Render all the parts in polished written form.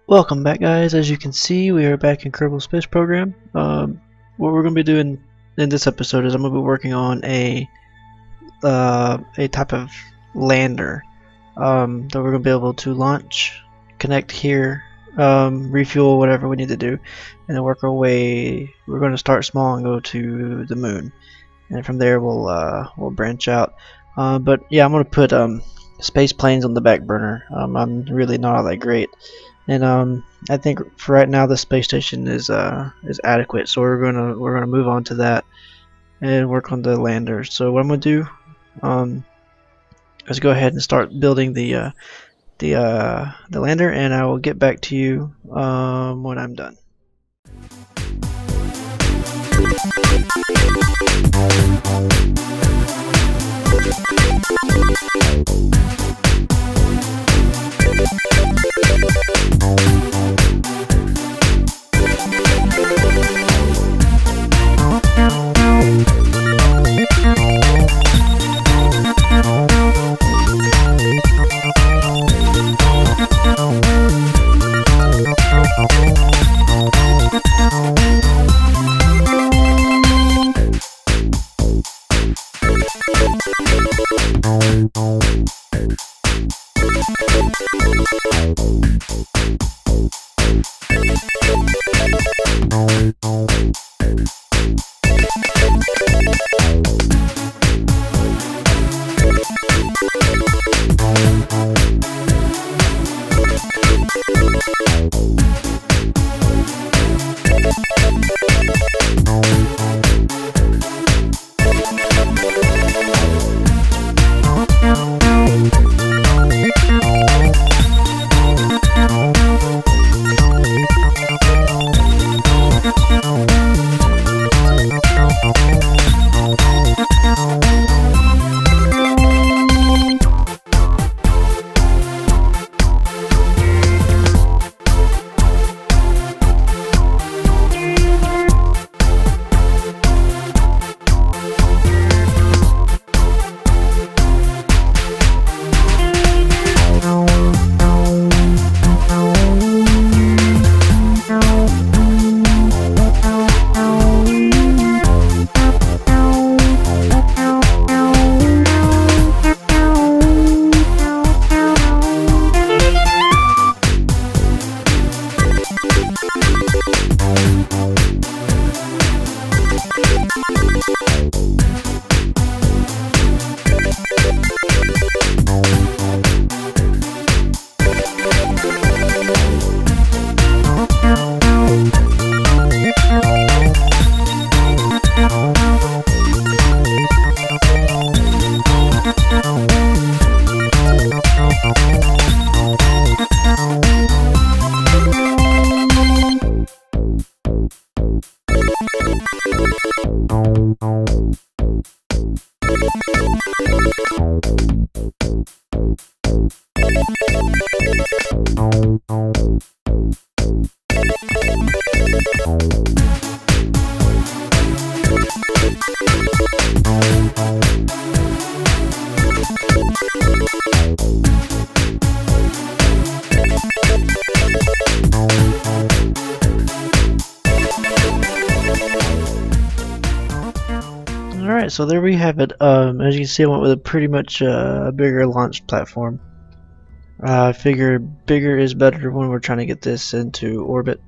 Welcome back, guys. As you can see, we are back in Kerbal Space Program. What we're going to be doing in this episode is I'm going to be working on a type of lander that we're going to be able to launch, connect here, refuel, whatever we need to do, and then work our way. We're going to start small and go to the moon, and from there we'll branch out. But yeah, I'm going to put space planes on the back burner. I'm really not all that great. And I think for right now the space station is adequate, so we're gonna move on to that and work on the lander. So what I'm gonna do, is go ahead and start building the lander, and I will get back to you when I'm done. Alright, so there we have it. As you can see, I went with a pretty much a bigger launch platform. I figure bigger is better when we're trying to get this into orbit.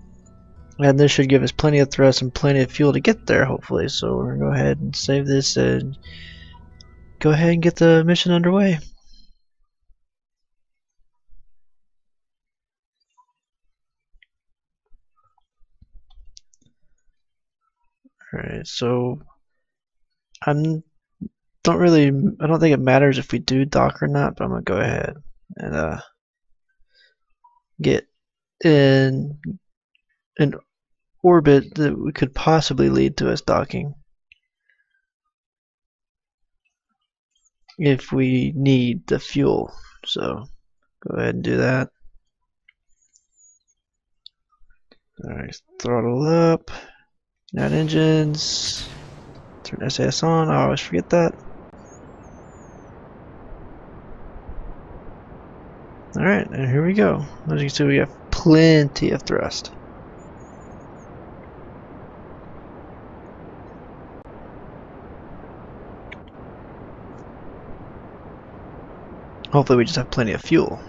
And this should give us plenty of thrust and plenty of fuel to get there, hopefully. So we're going to go ahead and save this and go ahead and get the mission underway. Alright, so I don't think it matters if we do dock or not, but I'm gonna go ahead and get in an orbit that could possibly lead to us docking. if we need the fuel. So go ahead and do that. Alright, throttle up. Not engines. Turn SAS on. I always forget that. Alright, and here we go. As you can see, we have plenty of thrust. Hopefully we just have plenty of fuel.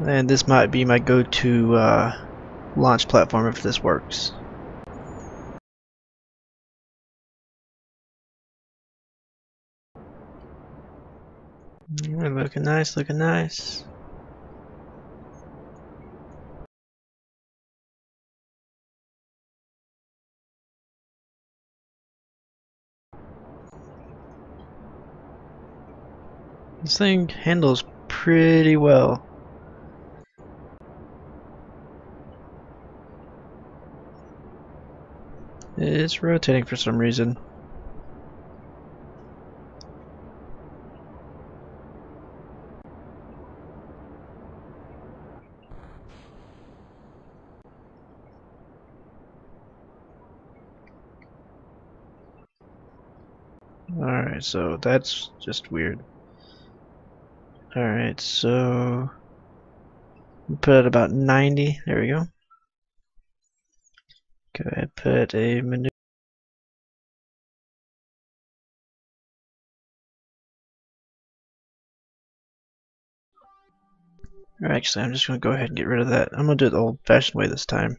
And this might be my go-to launch platform if this works. Looking nice, looking nice. This thing handles pretty well. It's rotating for some reason. Alright, so that's just weird. Alright, so we put it about 90. There we go. Go ahead, put a maneuver. Actually, I'm just going to go ahead and get rid of that. I'm going to do it the old-fashioned way this time.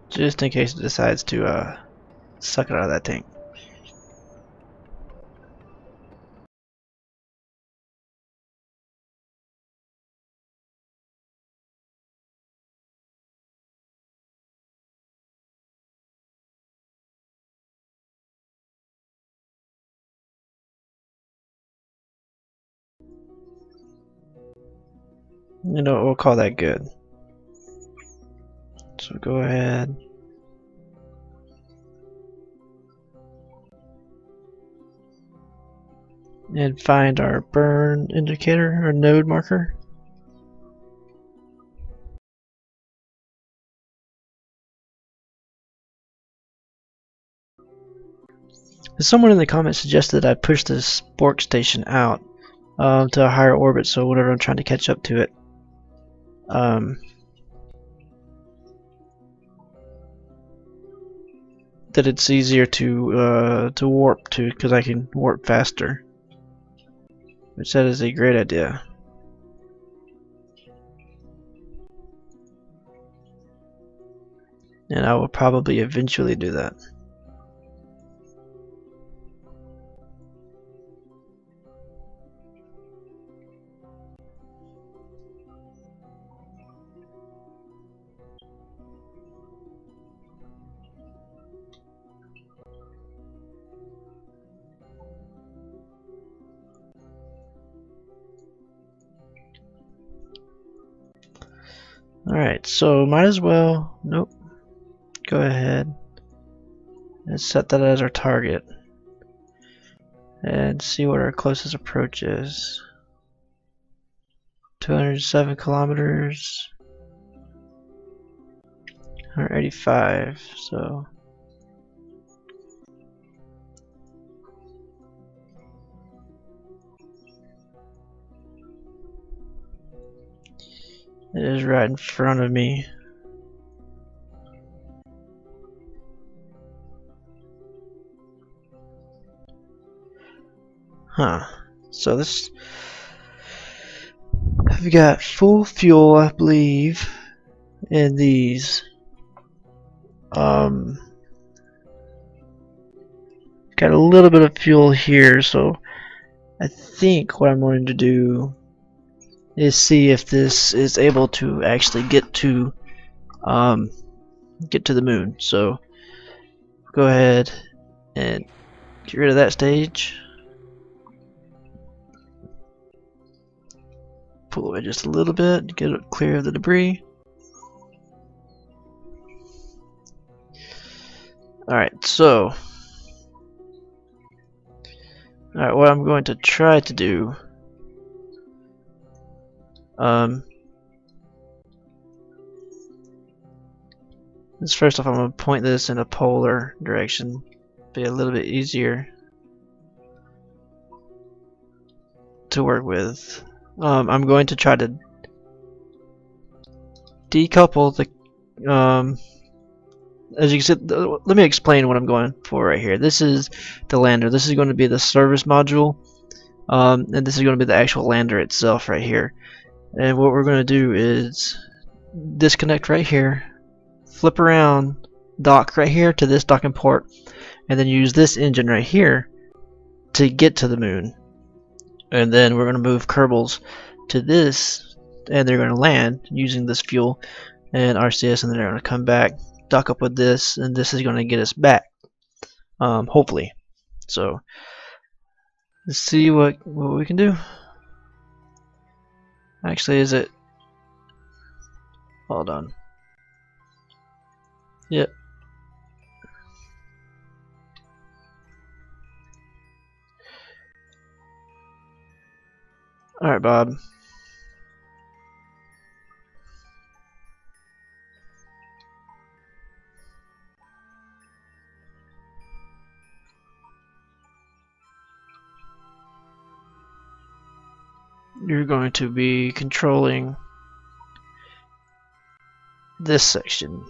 Just in case it decides to suck it out of that tank. You know, we'll call that good. So go ahead. And find our burn indicator, or node marker. Someone in the comments suggested I push this workstation out to a higher orbit, so whenever I'm trying to catch up to it, that it's easier to warp to, because I can warp faster. Which that is a great idea. And I will probably eventually do that. Alright, so might as well, nope, go ahead and set that as our target and see what our closest approach is. 207 kilometers, 185, so it is right in front of me. Huh. So this, I've got full fuel, I believe, in these. got a little bit of fuel here, so I think what I'm going to do is see if this is able to actually get to the moon. So go ahead and get rid of that stage. Pull away just a little bit, get it clear of the debris. Alright, so what I'm going to try to do is first off I'm going to point this in a polar direction, be a little bit easier to work with. I'm going to try to decouple the as you can see, let me explain what I'm going for right here. This is the lander. This is going to be the service module, and this is going to be the actual lander itself right here. And what we're going to do is disconnect right here, flip around, dock right here to this docking port, and then use this engine right here to get to the moon. And then we're going to move Kerbals to this, and they're going to land using this fuel and RCS, and then they're going to come back, dock up with this, and this is going to get us back, hopefully. So let's see what we can do. Actually, is it? Hold on. Yep. All right, Bob. You're going to be controlling this section.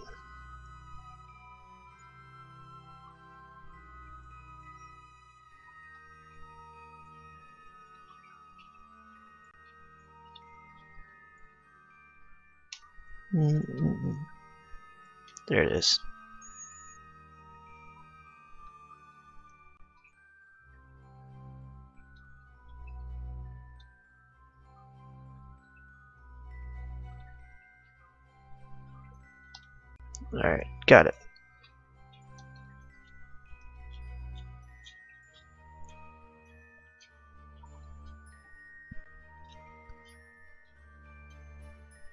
There it is. Alright, got it.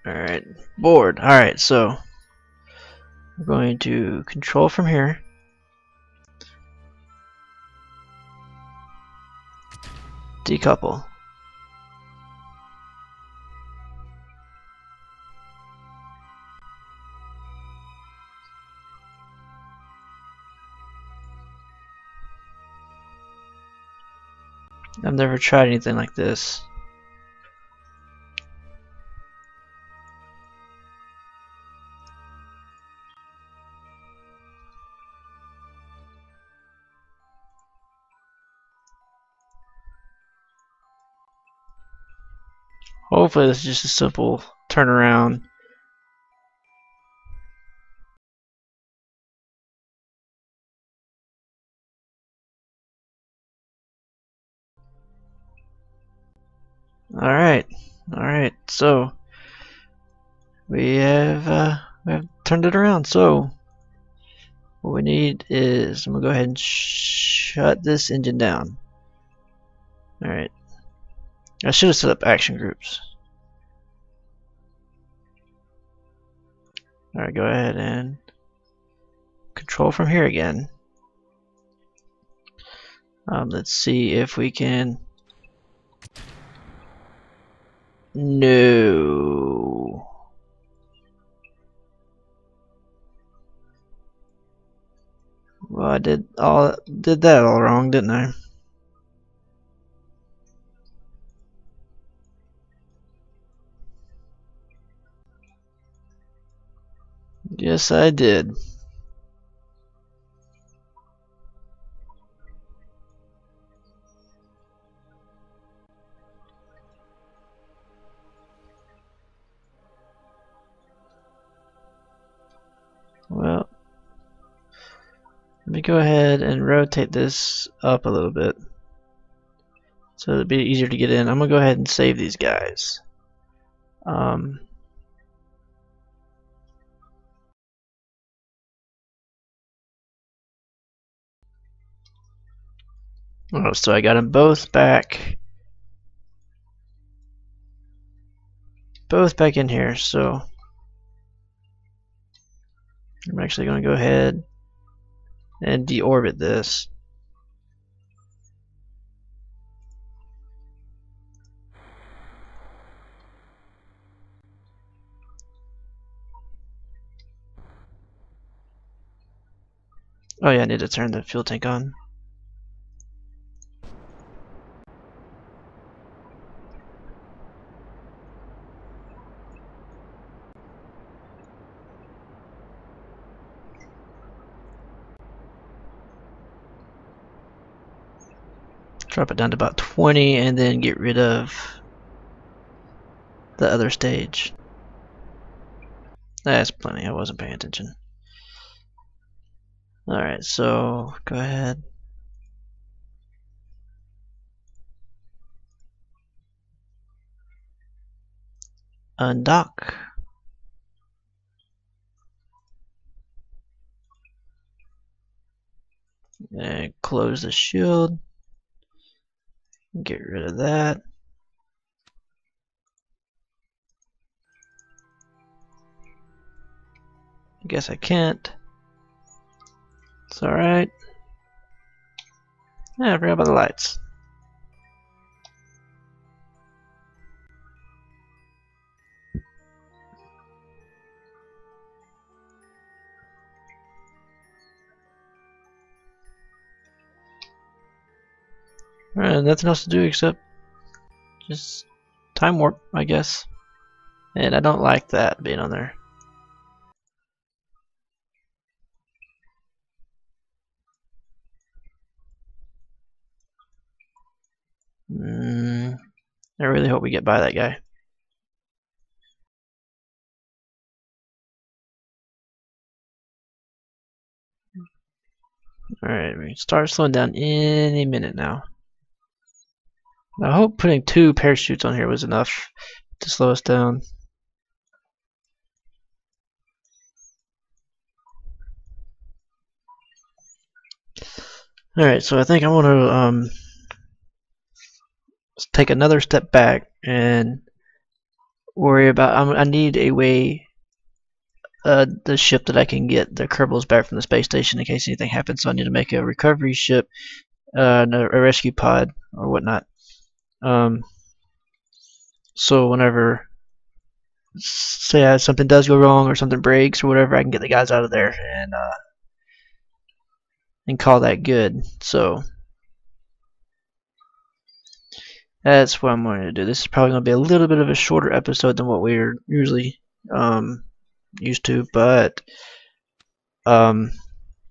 Alright, board. Alright, so we're going to control from here. Decouple. I've never tried anything like this. Hopefully this is just a simple turnaround. Alright, so we have turned it around. So what we need is, I'm gonna go ahead and shut this engine down. Alright, I should have set up action groups. Alright, go ahead and control from here again. Let's see if we can. No. Well, I did that all wrong, didn't I? Yes, I did. Well, Let me go ahead and rotate this up a little bit so it'll be easier to get in. I'm gonna go ahead and save these guys. Oh, so I got them both back in here, so I'm actually going to go ahead and deorbit this. Oh yeah, I need to turn the fuel tank on. Drop it down to about 20 and then get rid of the other stage. That's plenty, I wasn't paying attention. Alright, so go ahead. Undock. And close the shield. Get rid of that. I guess I can't. It's alright. Yeah, I forgot about the lights. Alright, nothing else to do except just time warp, I guess. And I don't like that being on there. I really hope we get by that guy. Alright, we start slowing down any minute now. I hope putting 2 parachutes on here was enough to slow us down. Alright, so I think I want to take another step back and worry about. I need a way, the ship that I can get the Kerbals back from the space station in case anything happens. So I need to make a recovery ship, a rescue pod or whatnot. So whenever, say something does go wrong or something breaks or whatever, I can get the guys out of there and call that good. So that's what I'm going to do. This is probably going to be a little bit of a shorter episode than what we're usually used to, but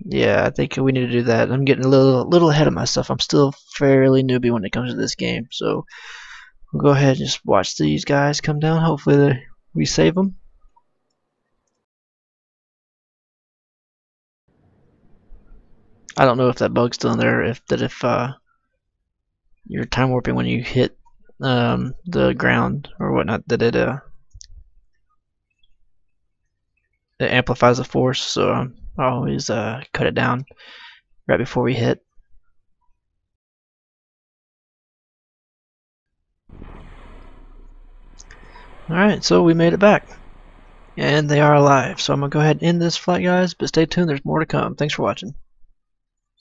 yeah, I think we need to do that. I'm getting a little ahead of myself. I'm still fairly newbie when it comes to this game, so we'll go ahead and just watch these guys come down. Hopefully we save them. I don't know if that bug's still in there. If you're time warping when you hit the ground or whatnot, that it amplifies the force. So I always cut it down right before we hit. Alright, so we made it back. And they are alive. So I'm going to go ahead and end this flight, guys, but stay tuned, there's more to come. Thanks for watching.